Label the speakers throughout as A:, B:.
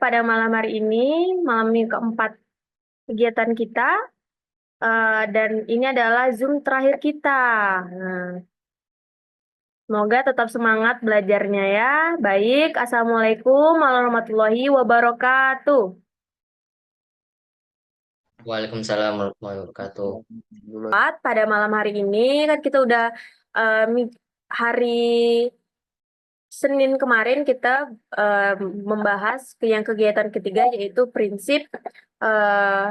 A: pada malam hari ini, malam minggu keempat kegiatan kita, dan ini adalah Zoom terakhir kita. Nah, semoga tetap semangat belajarnya ya. Baik, Assalamualaikum warahmatullahi wabarakatuh.
B: Waalaikumsalam warahmatullahi wabarakatuh.
A: Pada malam hari ini kan kita udah hari Senin kemarin kita eh, membahas yang kegiatan ketiga yaitu prinsip eh,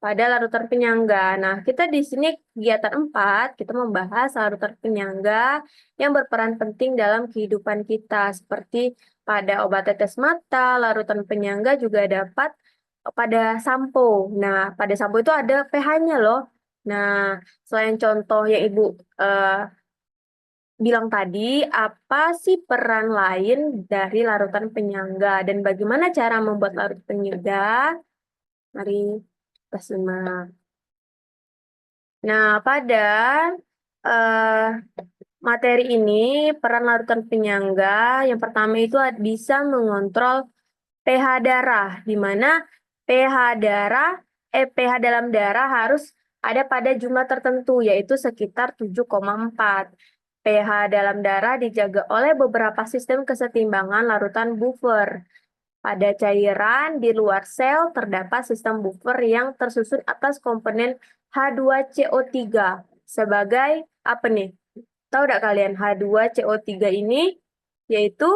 A: pada larutan penyangga. Nah, kita di sini kegiatan 4 kita membahas larutan penyangga yang berperan penting dalam kehidupan kita seperti pada obat tetes mata, larutan penyangga juga dapat pada sampo. Nah, pada sampo itu ada pH-nya loh. Nah, selain contoh yang Ibu eh, bilang tadi, apa sih peran lain dari larutan penyangga dan bagaimana cara membuat larut penyangga? Mari kita simak. Nah, pada eh, materi ini, peran larutan penyangga yang pertama itu bisa mengontrol pH darah, di mana pH darah, pH dalam darah harus ada pada jumlah tertentu, yaitu sekitar 7,4. pH dalam darah dijaga oleh beberapa sistem kesetimbangan larutan buffer. Pada cairan di luar sel terdapat sistem buffer yang tersusun atas komponen H2CO3 sebagai apa nih? Tahu tidak kalian H2CO3 ini yaitu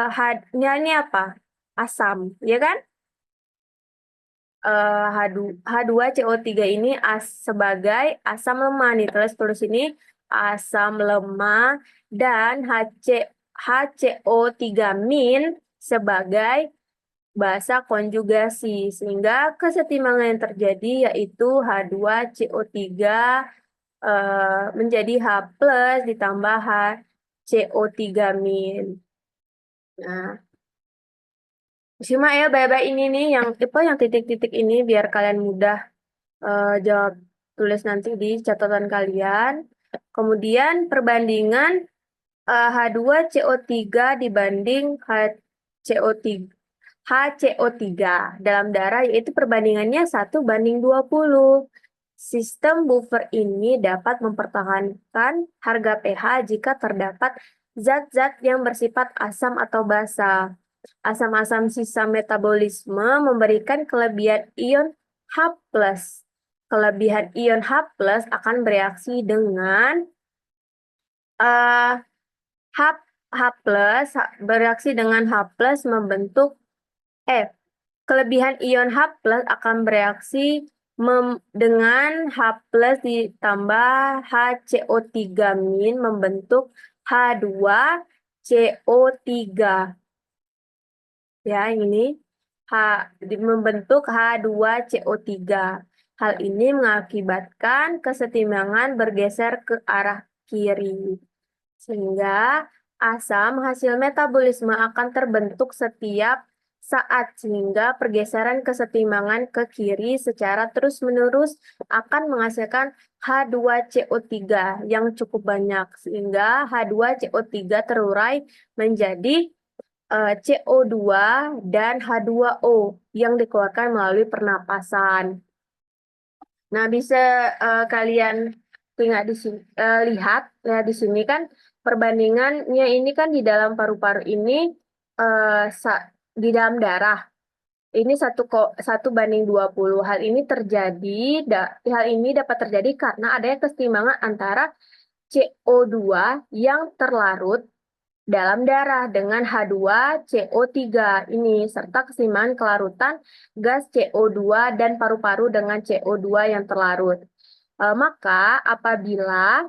A: H-nya ini apa? Asam, ya kan? H2CO3 ini sebagai asam lemah nih, tulis ini asam lemah dan HCO3 min sebagai basa konjugasi sehingga kesetimbangan yang terjadi yaitu H2CO3 menjadi H plus ditambah HCO3 min. Nah, simak ya baik-baik ini nih yang apa yang titik-titik ini biar kalian mudah jawab tulis nanti di catatan kalian. Kemudian perbandingan H2CO3 dibanding HCO3 HCO3 dalam darah yaitu perbandingannya 1:20. Sistem buffer ini dapat mempertahankan harga pH jika terdapat zat-zat yang bersifat asam atau basa. Asam-asam sisa metabolisme memberikan kelebihan ion H+. Kelebihan ion H+ akan bereaksi dengan eh, H bereaksi dengan H+ membentuk F. Kelebihan ion H+ akan bereaksi dengan H+ ditambah HCO3 min membentuk H2CO3. Ya, ini membentuk H2CO3. Hal ini mengakibatkan kesetimbangan bergeser ke arah kiri. Sehingga asam hasil metabolisme akan terbentuk setiap saat sehingga pergeseran kesetimbangan ke kiri secara terus-menerus akan menghasilkan H2CO3 yang cukup banyak sehingga H2CO3 terurai menjadi CO2 dan H2O yang dikeluarkan melalui pernapasan. Nah, bisa kalian tinggal di sini, lihat ya di sini kan perbandingannya ini kan di dalam paru-paru ini di dalam darah ini 1:20. Hal ini dapat terjadi karena adanya kesetimbangan antara CO2 yang terlarut dalam darah dengan H2CO3 ini serta keseimbangan kelarutan gas CO2 dan paru-paru dengan CO2 yang terlarut. Maka apabila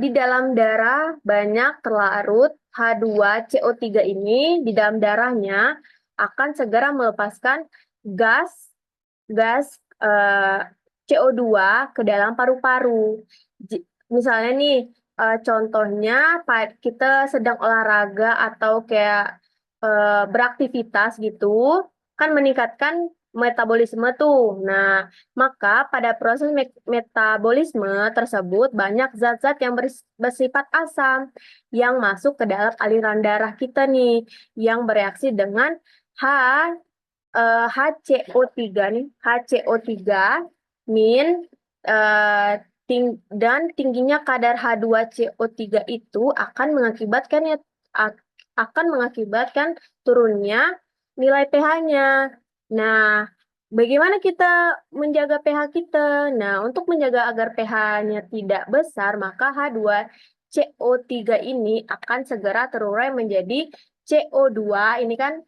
A: di dalam darah banyak terlarut H2CO3 ini di dalam darahnya akan segera melepaskan gas gas CO2 ke dalam paru-paru. Misalnya nih, contohnya kita sedang olahraga atau kayak beraktivitas gitu, kan meningkatkan metabolisme tuh. Nah, maka pada proses metabolisme tersebut banyak zat-zat yang bersifat asam yang masuk ke dalam aliran darah kita nih, yang bereaksi dengan H HCO3 nih, HCO3 min eh, dan tingginya kadar H2CO3 itu akan mengakibatkan turunnya nilai pH-nya. Nah, bagaimana kita menjaga pH kita? Nah, untuk menjaga agar pH-nya tidak besar, maka H2CO3 ini akan segera terurai menjadi CO2. Ini kan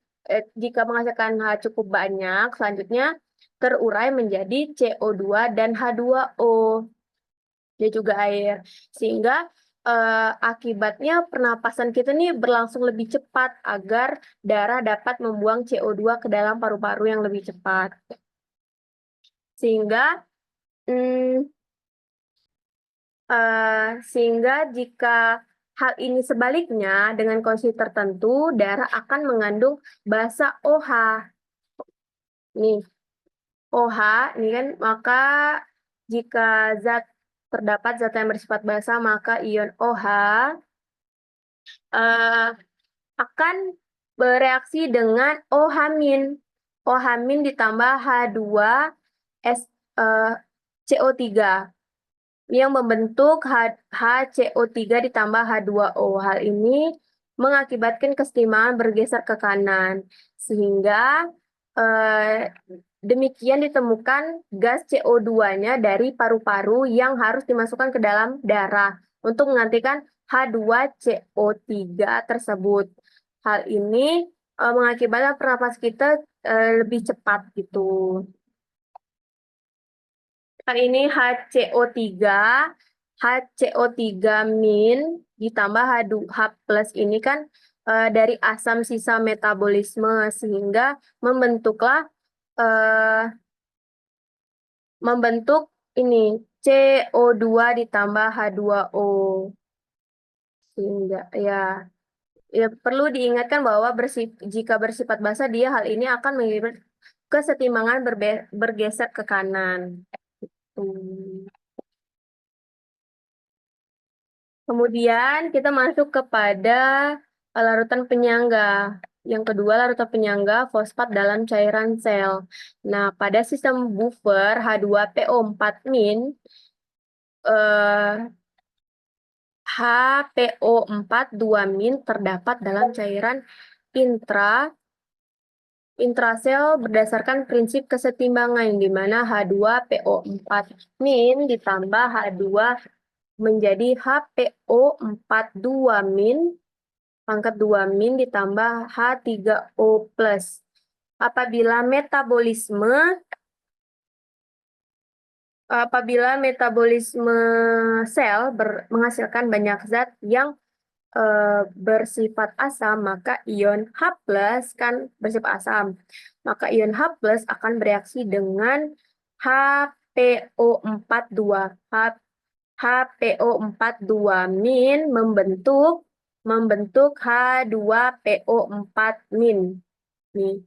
A: jika menghasilkan H cukup banyak, selanjutnya terurai menjadi CO2 dan H2O. Dia juga air. Sehingga akibatnya pernapasan kita nih berlangsung lebih cepat agar darah dapat membuang CO2 ke dalam paru-paru yang lebih cepat. Sehingga mm, sehingga jika hal ini sebaliknya dengan kondisi tertentu, darah akan mengandung basa OH. Nih, OH ini kan maka jika zat terdapat zat yang bersifat basa maka ion OH eh, akan bereaksi dengan OH-. OH- ditambah H2 S eh, CO3 yang membentuk HCO3 ditambah H2O. Hal ini mengakibatkan kesetimbangan bergeser ke kanan sehingga eh, demikian ditemukan gas CO2-nya dari paru-paru yang harus dimasukkan ke dalam darah untuk menggantikan H2CO3 tersebut. Hal ini mengakibatkan pernapas kita lebih cepat gitu. Ini HCO3 min ditambah H2H plus ini kan dari asam sisa metabolisme sehingga membentuklah eh, membentuk ini CO2 ditambah H2O sehingga ya perlu diingatkan bahwa jika bersifat basa dia hal ini akan mengirim kesetimbangan bergeser ke kanan. Hmm. Kemudian kita masuk kepada larutan penyangga. Yang kedua, larutan penyangga fosfat dalam cairan sel. Nah, pada sistem buffer H2PO4- eh, HPO4 2- terdapat dalam cairan intrasel berdasarkan prinsip kesetimbangan di mana H2PO4- ditambah H2 menjadi HPO42- pangkat 2- ditambah H3O plus. Apabila metabolisme sel menghasilkan banyak zat yang bersifat asam, maka ion H plus kan bersifat asam. Maka ion H plus akan bereaksi dengan HPO42. HPO42- membentuk H2PO4-. Nih,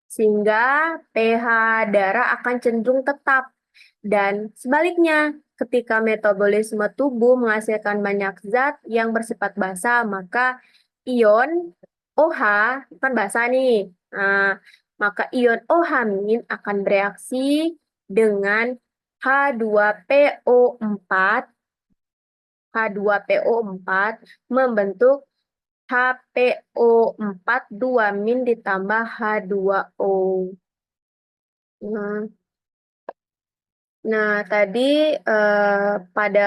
A: sehingga pH darah akan cenderung tetap. Dan sebaliknya, ketika metabolisme tubuh menghasilkan banyak zat yang bersifat basa, maka ion OH kan basa nih. Nah, maka ion OH- akan bereaksi dengan H2PO4 H2PO4 membentuk HPO4 2- ditambah H2O. Nah, tadi pada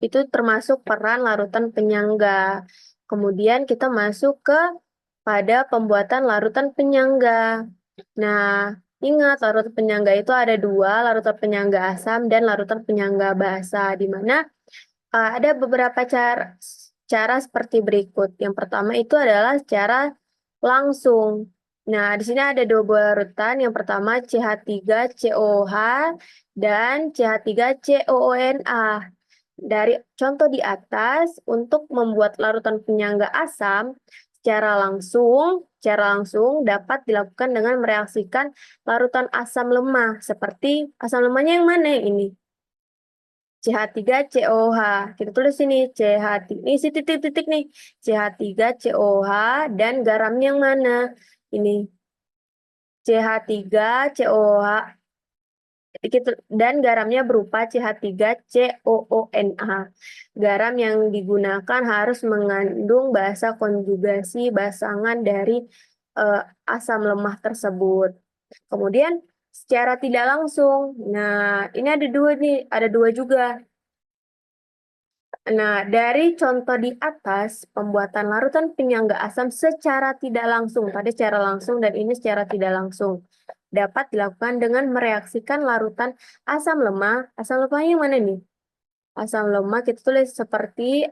A: itu termasuk peran larutan penyangga. Kemudian kita masuk pada pembuatan larutan penyangga. Nah, ingat larutan penyangga itu ada dua, larutan penyangga asam dan larutan penyangga basa, di mana ada beberapa cara seperti berikut. Yang pertama itu adalah secara langsung. Nah, di sini ada dua buah larutan. Yang pertama CH3COOH dan CH3COONA. Dari contoh di atas, untuk membuat larutan penyangga asam, Secara langsung dapat dilakukan dengan mereaksikan larutan asam lemah. Seperti asam lemahnya yang mana yang ini? CH3COH. Kita tulis ini CH3. Ini si titik-titik nih. CH3COH dan garamnya yang mana? Ini CH3COH dan garamnya berupa CH3COONA. Garam yang digunakan harus mengandung basa konjugasi basangan dari eh, asam lemah tersebut. Kemudian secara tidak langsung. Nah, ini ada dua juga. Nah, dari contoh di atas, pembuatan larutan penyangga asam secara tidak langsung, tadi secara langsung dan ini secara tidak langsung, dapat dilakukan dengan mereaksikan larutan asam lemah. Asam lemahnya yang mana nih? Asam lemah kita tulis seperti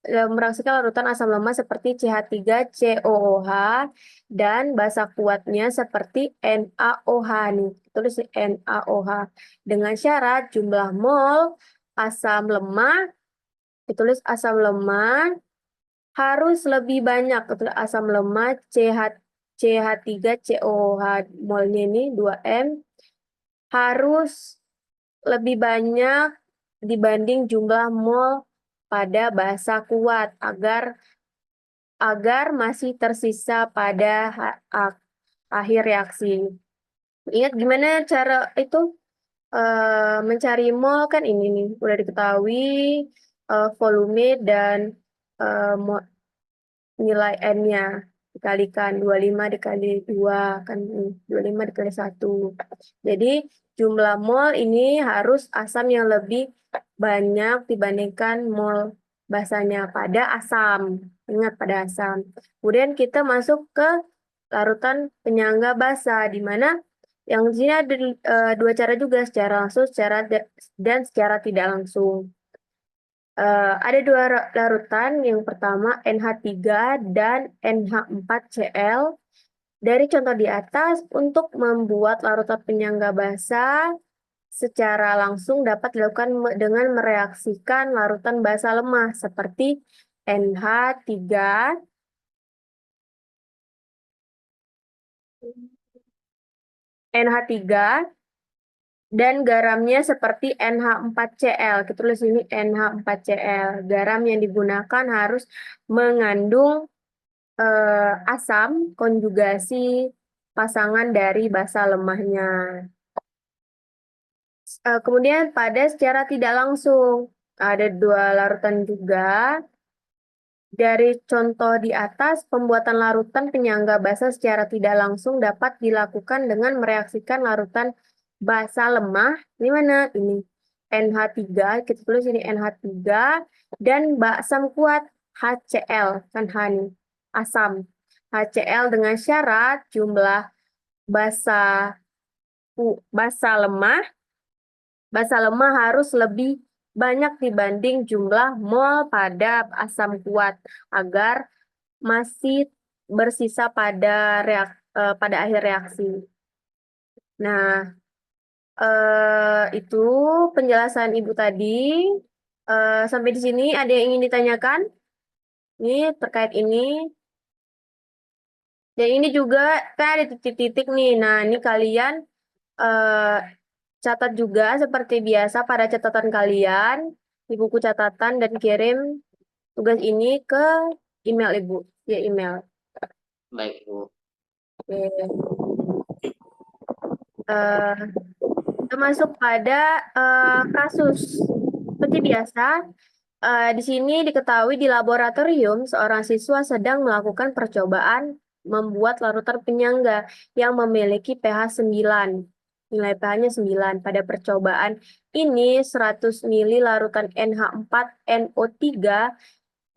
A: mereaksikan larutan asam lemah seperti CH3COOH dan basa kuatnya seperti NaOH nih. Tulis NaOH dengan syarat jumlah mol asam lemah ditulis asam lemah harus lebih banyak. Ditulis asam lemah CH3COH molnya ini 2M harus lebih banyak dibanding jumlah mol pada basa kuat agar masih tersisa pada akhir reaksi. Ingat gimana cara itu mencari mol kan ini nih udah diketahui volume dan nilai N-nya dikalikan 25 dikali 2 kan 25 dikali 1. Jadi jumlah mol ini harus asam yang lebih banyak dibandingkan mol basanya pada asam. Ingat pada asam. Kemudian kita masuk ke larutan penyangga basa di mana yang di sini ada dua cara juga secara langsung dan secara tidak langsung. Ada dua larutan, yang pertama NH3 dan NH4Cl. Dari contoh di atas, untuk membuat larutan penyangga basa secara langsung dapat dilakukan dengan mereaksikan larutan basa lemah seperti NH3 NH3 dan garamnya seperti NH4Cl. Kita tulis ini NH4Cl. Garam yang digunakan harus mengandung asam konjugasi pasangan dari basa lemahnya. Kemudian pada secara tidak langsung ada dua larutan juga. Dari contoh di atas, pembuatan larutan penyangga basa secara tidak langsung dapat dilakukan dengan mereaksikan larutan basa lemah. Ini mana? Ini NH3, kita tulis ini NH3, dan asam kuat HCl, kan H nih, asam. HCl dengan syarat jumlah basa basa lemah harus lebih banyak dibanding jumlah mol pada asam kuat agar masih bersisa pada pada akhir reaksi. Nah, itu penjelasan Ibu tadi. Sampai di sini ada yang ingin ditanyakan? Ini terkait ini. Dan ini juga kan ada titik-titik nih. Nah, ini kalian eh, catat juga seperti biasa pada catatan kalian di buku catatan dan kirim tugas ini ke email Ibu, via email.
B: Baik, Bu.
A: Oke. Eh, Kita masuk pada kasus. Seperti biasa, di sini diketahui di laboratorium seorang siswa sedang melakukan percobaan membuat larutan penyangga yang memiliki pH 9. Nilai pH-nya 9. Pada percobaan ini 100 ml larutan NH4NO3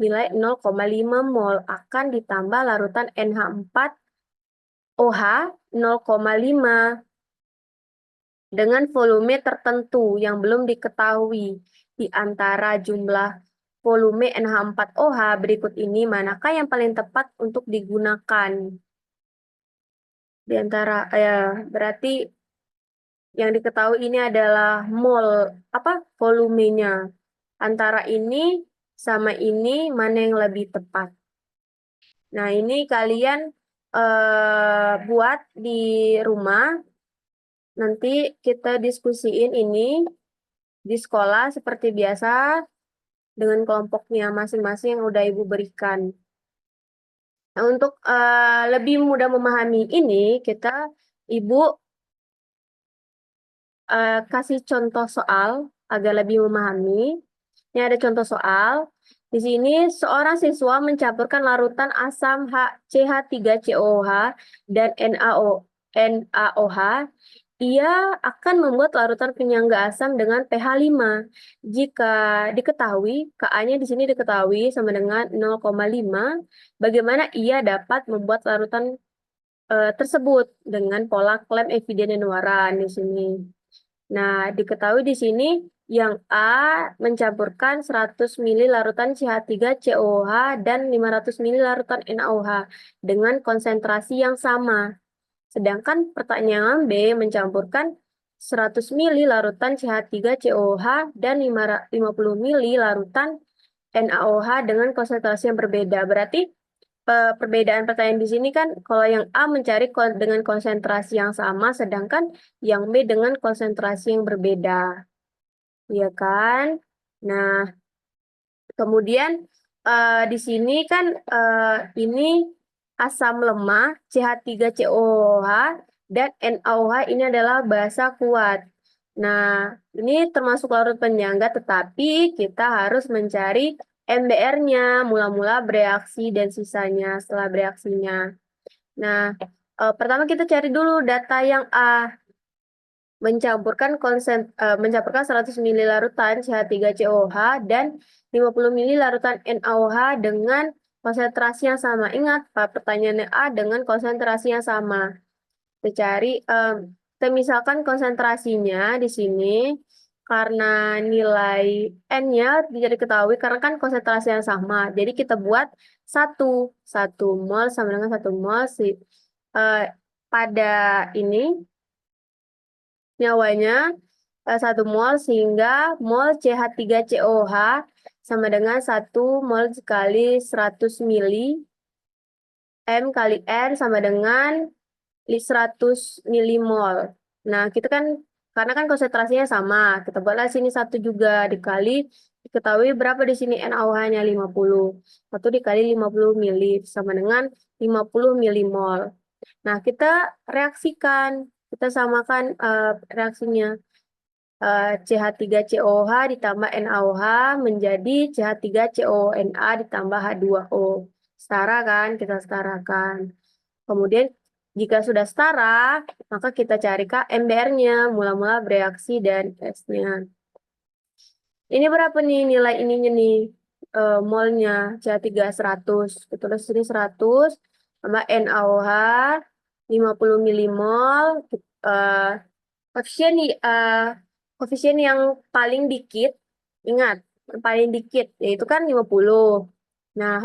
A: nilai 0,5 mol akan ditambah larutan NH4OH 0,5 dengan volume tertentu yang belum diketahui. Di antara jumlah volume NH4OH berikut ini, manakah yang paling tepat untuk digunakan? Di antara, berarti yang diketahui ini adalah mol, volumenya. Antara ini sama ini, mana yang lebih tepat? Nah, ini kalian buat di rumah. Nanti kita diskusiin ini di sekolah seperti biasa dengan kelompoknya masing-masing yang udah Ibu berikan. Nah, untuk lebih mudah memahami ini, Ibu kasih contoh soal agar lebih memahami. Ini ada contoh soal. Di sini seorang siswa mencampurkan larutan asam CH3COOH dan NaOH. Ia akan membuat larutan penyangga asam dengan pH 5. Jika diketahui, Ka-nya di sini diketahui sama dengan 0,5, bagaimana ia dapat membuat larutan tersebut dengan pola klaim Eviden dan Waran di sini. Nah, diketahui di sini yang A mencampurkan 100 ml larutan CH3COOH dan 500 ml larutan NaOH dengan konsentrasi yang sama. Sedangkan pertanyaan B mencampurkan 100 ml larutan CH3COOH dan 50 ml larutan NaOH dengan konsentrasi yang berbeda. Berarti perbedaan pertanyaan di sini kan kalau yang A mencari dengan konsentrasi yang sama, sedangkan yang B dengan konsentrasi yang berbeda, ya kan? Nah, kemudian di sini kan ini asam lemah CH3COOH dan NaOH ini adalah basa kuat. Nah, ini termasuk larut penyangga, tetapi kita harus mencari MBR-nya, mula-mula bereaksi dan sisanya setelah bereaksinya. Nah, pertama kita cari dulu data yang A. Mencampurkan 100 ml larutan CH3COOH dan 50 ml larutan NaOH dengan konsentrasi yang sama. Ingat, Pak, pertanyaannya A dengan konsentrasi yang sama. Kita cari, kita misalkan konsentrasinya di sini karena nilai N-nya tidak diketahui karena kan konsentrasi yang sama. Jadi kita buat satu mol sama dengan 1 mol eh, pada ini nyawanya 1 mol sehingga mol CH3COOH sama dengan 1 mol kali 100 mili M kali N sama dengan 100 milimol. Nah, kita kan karena kan konsentrasinya sama, kita buatlah sini 1 juga dikali diketahui berapa di sini NaOH-nya 50. 1 dikali 50 mili sama dengan 50 milimol. Nah, kita reaksikan, kita samakan reaksinya. CH3COOH ditambah NaOH menjadi CH3CONA ditambah H2O. Setara kan? Kita setarakan. Kemudian jika sudah setara, maka kita cari KMBR-nya, mula-mula bereaksi dan S-nya. Ini berapa nih nilai ininya nih? Molnya CH3 100. Kita tulis sini 100 tambah NaOH 50 milimol. eh, Koefisien koefisien yang paling dikit, ingat, yang paling dikit yaitu kan 50. Nah,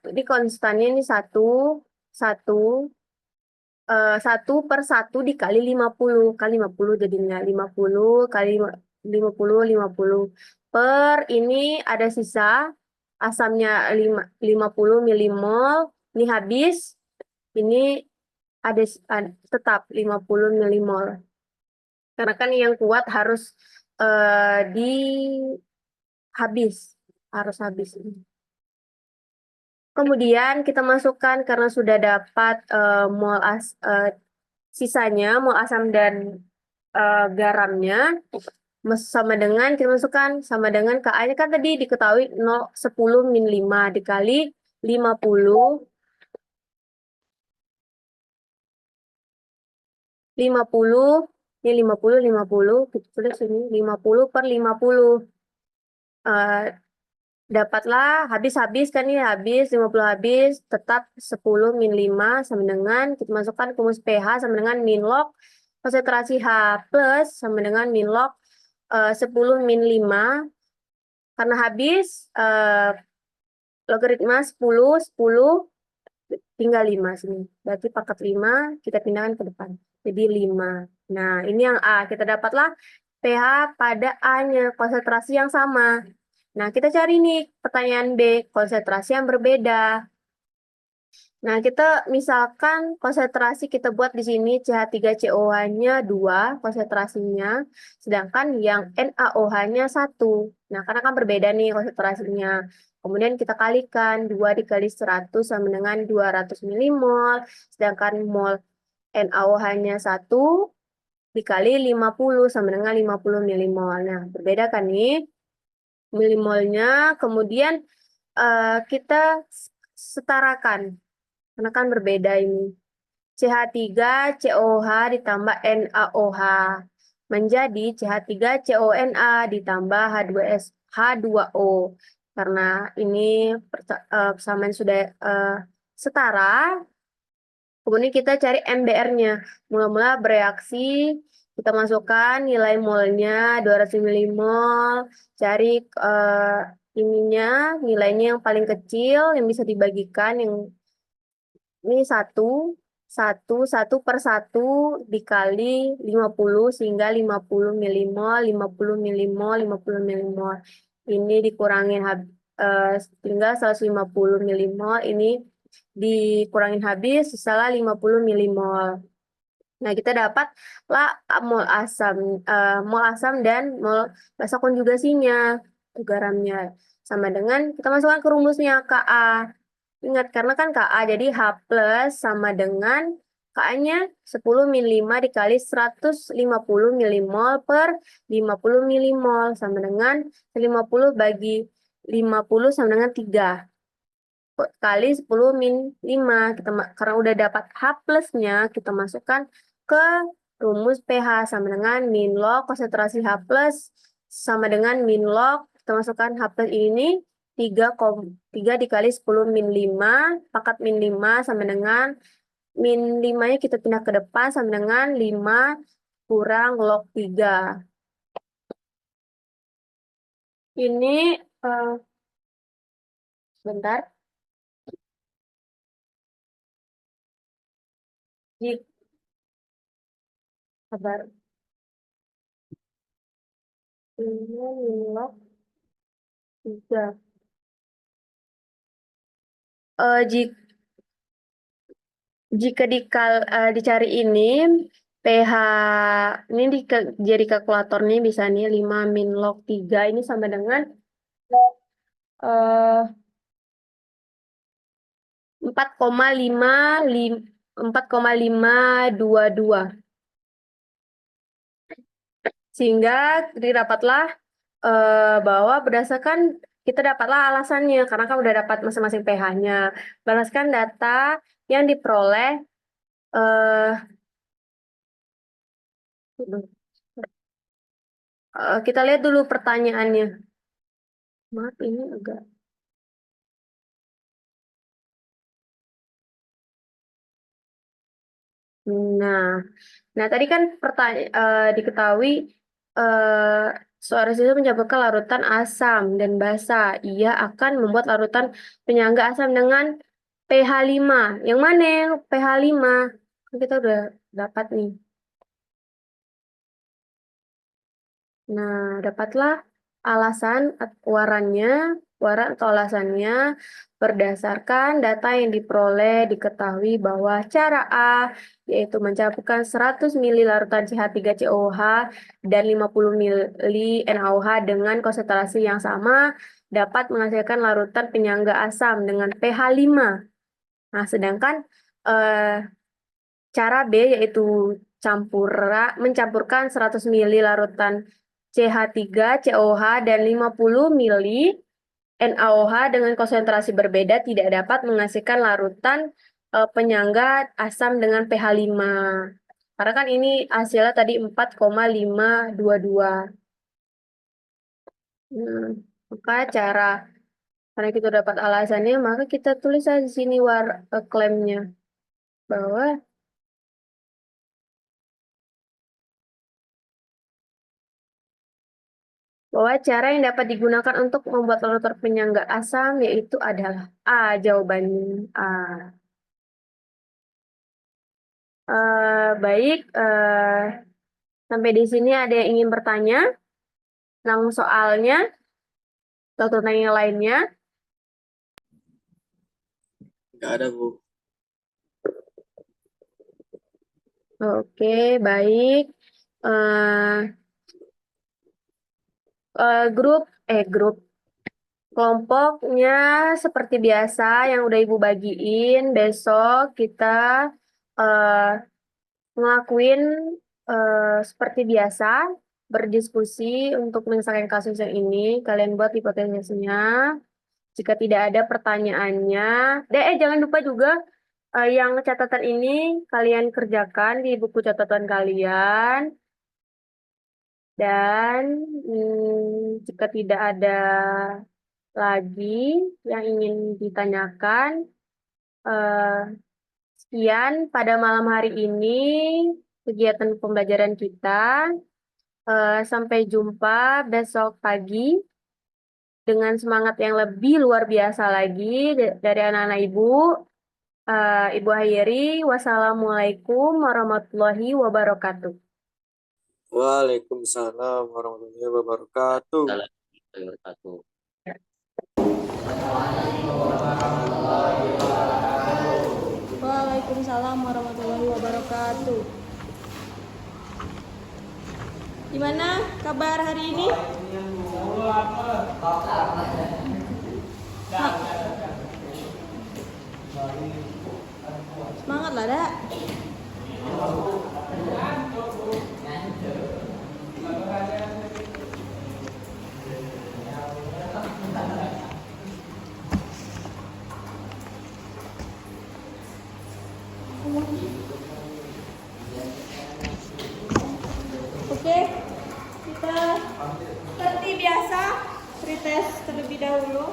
A: ini konstannya ini satu, 1/1 dikali 50 kali 50 jadinya 50 kali 50 per ini ada sisa asamnya 50 milimol, ini habis, ini tetap 50 milimol. Karena kan yang kuat harus di harus habis. Kemudian kita masukkan karena sudah dapat sisanya mol asam dan garamnya sama dengan kita masukkan sama dengan Ka-nya kan tadi diketahui 10 min 5 dikali 50 ini 50 kita tulis ini 50/50 dapatlah habis kan ini habis 50 habis tetap 10 min 5 sama dengan kita masukkan rumus pH sama dengan min log konsentrasi H plus sama dengan min log 10 min 5 karena habis logaritma 10 tinggal 5 sini berarti pangkat 5 kita pindahkan ke depan jadi 5. Nah, ini yang A. Kita dapatlah pH pada A-nya, konsentrasi yang sama. Nah, kita cari nih pertanyaan B, konsentrasi yang berbeda. Nah, kita misalkan konsentrasi kita buat di sini CH3COH-nya 2 konsentrasinya, sedangkan yang NaOH-nya 1. Nah, karena kan berbeda nih konsentrasinya. Kemudian kita kalikan 2 dikali 100 sama dengan 200 milimol, sedangkan mol NaOH-nya 1 dikali 50 sama dengan 50 milimol. Nah, berbeda kan nih milimolnya. Kemudian kita setarakan. Karena kan berbeda ini. CH3COH ditambah NaOH menjadi CH3CONa ditambah H2S H2O. Karena ini persamaan sudah setara, kemudian kita cari MBR-nya. Mula-mula bereaksi, kita masukkan nilai molnya 200 milimol, cari ininya, nilainya yang paling kecil yang bisa dibagikan, yang ini satu per satu dikali 50 sehingga 50 milimol, 50 milimol, 50 milimol. Ini dikurangin tinggal 150 milimol, ini dikurangin habis, sisa 50 milimol. Nah, kita dapat lah mol asam dan mol basa konjugasinya, garamnya. Sama dengan kita masukkan ke rumusnya Ka. Ingat, karena kan Ka, jadi H plus sama dengan Ka-nya 10 min 5 dikali 150 milimol per 50 milimol. Sama dengan 50 bagi 50 sama dengan 3 kali 10 min 5. Karena udah dapat H plusnya, kita masukkan ke rumus pH sama dengan min log konsentrasi H plus sama dengan min log, kita masukkan H plus ini 3 dikali 10 min 5, pangkat min 5 sama dengan min 5-nya kita pindah ke depan sama dengan 5 kurang log 3. Ini sebentar. Di kabar ini min log 3. Jika dicari ini pH ini jadi kalkulator nih bisa nih 5 min log 3 ini sama dengan 4,522. Sehingga didapatlah bahwa berdasarkan kita dapatlah alasannya karena kan udah dapat masing-masing pH-nya. Berdasarkan data yang diperoleh kita lihat dulu pertanyaannya. Maaf, ini agak. Nah, tadi kan diketahui eh, seorang siswa mencampurkan larutan asam dan basa. Ia akan membuat larutan penyangga asam dengan pH 5. Yang mana yang pH 5? Kan kita udah dapat nih. Nah, dapatlah waran atau alasannya berdasarkan data yang diperoleh diketahui bahwa cara A yaitu mencampurkan 100 ml larutan CH3COH dan 50 ml NaOH dengan konsentrasi yang sama dapat menghasilkan larutan penyangga asam dengan pH 5. Nah, sedangkan cara B yaitu mencampurkan 100 ml larutan CH3COH dan 50 ml NaOH dengan konsentrasi berbeda tidak dapat menghasilkan larutan penyangga asam dengan pH 5. Karena kan ini hasilnya tadi 4,522. Hmm, maka karena kita dapat alasannya, maka kita tulis aja di sini klaimnya bahwa cara yang dapat digunakan untuk membuat larutan penyangga asam yaitu adalah A, jawabannya A. Baik, sampai di sini ada yang ingin bertanya tentang soalnya? Tuntutan yang lainnya?
C: Nggak ada, Bu.
A: Oke, baik. Eh, grup kelompoknya seperti biasa yang udah Ibu bagiin. Besok kita eh, ngelakuin seperti biasa, berdiskusi untuk menyelesaikan kasus yang ini. Kalian buat hipotesisnya. Jika tidak ada pertanyaannya, jangan lupa juga yang catatan ini kalian kerjakan di buku catatan kalian. Dan jika tidak ada lagi yang ingin ditanyakan, eh, sekian pada malam hari ini kegiatan pembelajaran kita. Sampai jumpa besok pagi dengan semangat yang lebih luar biasa lagi dari anak-anak Ibu. Ibu akhiri, wassalamualaikum warahmatullahi wabarakatuh.
C: Waalaikumsalam warahmatullahi wabarakatuh.
B: Assalamualaikum warahmatullahi wabarakatuh.
D: Waalaikumsalam warahmatullahi wabarakatuh. Gimana kabar hari ini? Semangat lah, Dak. Oke, kita seperti biasa pretest terlebih dahulu.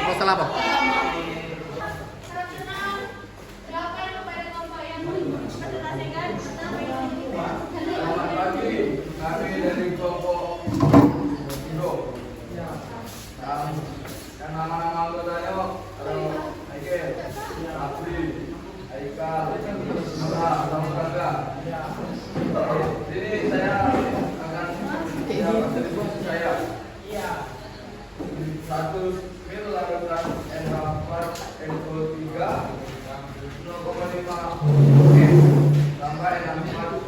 E: Proposal apa?
F: Selamat pagi, kami dari kelompok Indo. Dan nama-nama anggotanya ada Michael, Abdi, Aika, Nora, Samudraga. Jadi saya akan berdiskusi saya. Status mil larutan NH4 NO3 0,5 tambah NH4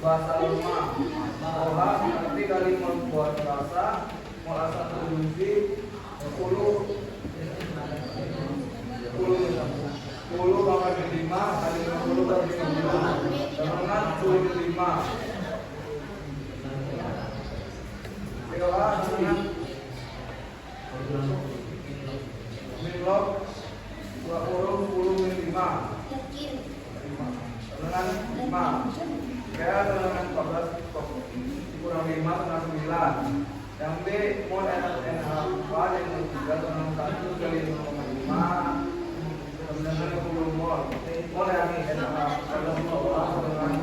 F: bahasa rumah olah nanti kali membuat rasa mola satu biji 10 10 pangkat 5 kali 50 dengan 25. Sekolah dengan minlog 20 5 dengan 5. Kira dengan 14 kurang 5 dengan 9. Yang B mod NH 4 yang ketiga dengan 1 kali 0,5 dengan 20 mod. Mod yang ini NH ada 2 dengan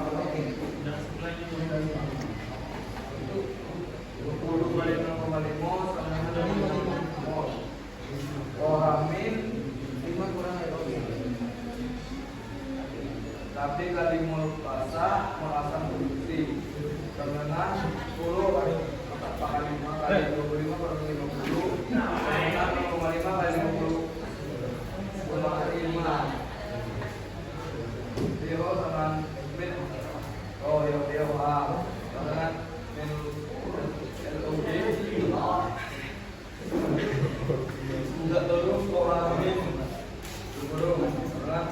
F: 20 kali 0,5 sama dengan 20 mod. Oh amin 5 kurang tapi kali mol basah melasang produksi dengan 10 kali 5 kali 25 kurang 50 dengan 0,5 kali 50 5 Dio dengan min oh Dio dengan min LOG enggak terus orang min turun dengan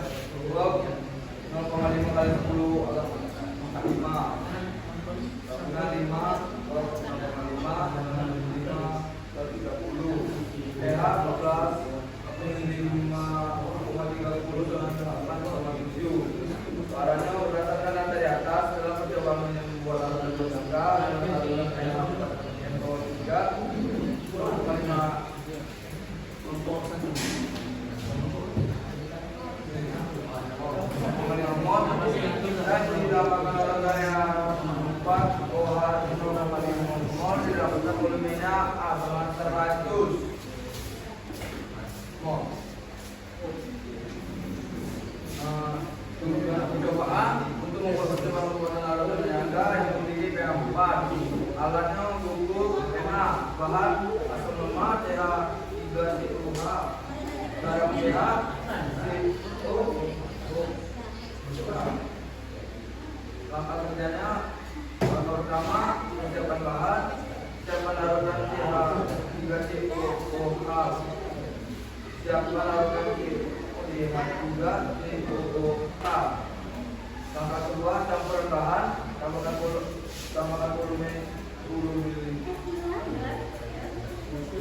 F: 0,5 kali 10 adalah 5 dengan 5 kalau 0,5 dengan 5 kali 30 PH 12 5,30 dengan 8,7 caranya berdasarkan data di atas dalam percobaan yang membuat alat berangka dengan alunan PH 3 0,5 dan didapatkan oleh daya 4 OH 0,5 mol didapatkan volumenya A dengan 100 mol. Tujuan percobaan untuk membuat percobaan pembuatan alat penyangga yang memiliki pH 4. Alatnya mengukur pH bahan asam lemak pH 3COH garam pH langkah kerjanya langkah pertama persiapan bahan siapkan larutan pH 3COH siapkan larutan pH 3COH langkah kedua campuran bahan tambahkan volume 10 ml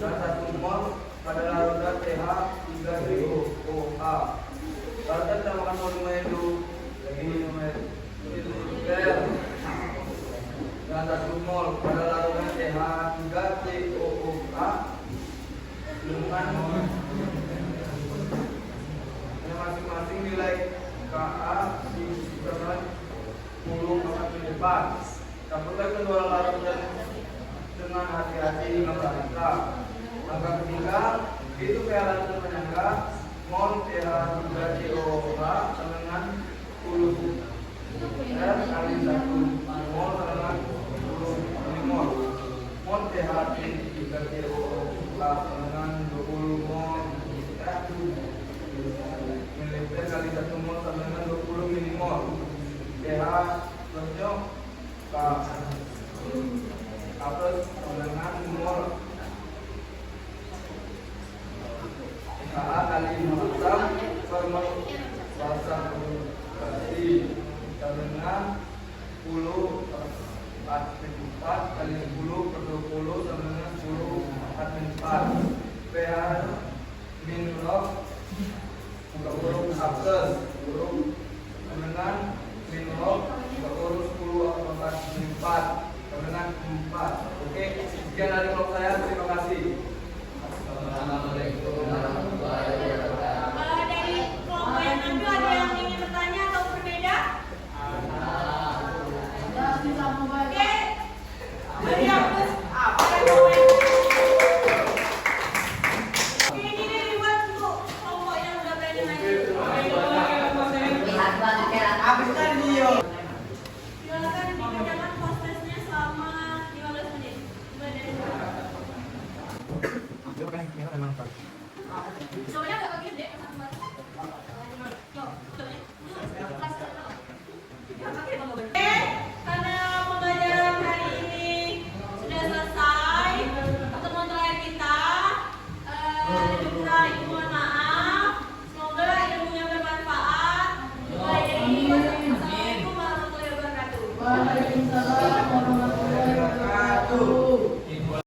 F: dan 1 mol pada larutan pH 3COH larutan tambahkan volume 2 ml dan 1 mol pada larutan pH 3COOH dengan masing-masing nilai Ka di 10,4. Campurkan kedua larutan dengan hati-hati hingga merata. Langkah ketiga, itu pH larutan penyangga mol pH 3COOH dengan 10 dan kali 1 mol dengan 10 mol mol pH 3COOH dengan 20 mol mililiter kali 1 mol sama dengan 20 milimol pH cocok K plus dengan mol Ka kali 6 per mol basah berarti dengan 10 4 kali 10 per 20 sama dengan 10 4 pH min log buka huruf A plus huruf dengan min log buka huruf 10 4 dengan 4. Oke, sekian dari vlog saya, terima kasih. Assalamualaikum warahmatullahi wabarakatuh.
D: Dari kelompok yang ambil ada yang ingin bertanya atau berbeda? Oke. Dari hapus apa yang komen? Ini dibuat untuk kelompok yang udah berani main. Silakan dikerjakan prosesnya selama 15 menit. Mulai dari Soalnya agak bagian deh. Karena pembelajaran hari ini sudah selesai, pertemuan terakhir kita lebih kurang mohon maaf.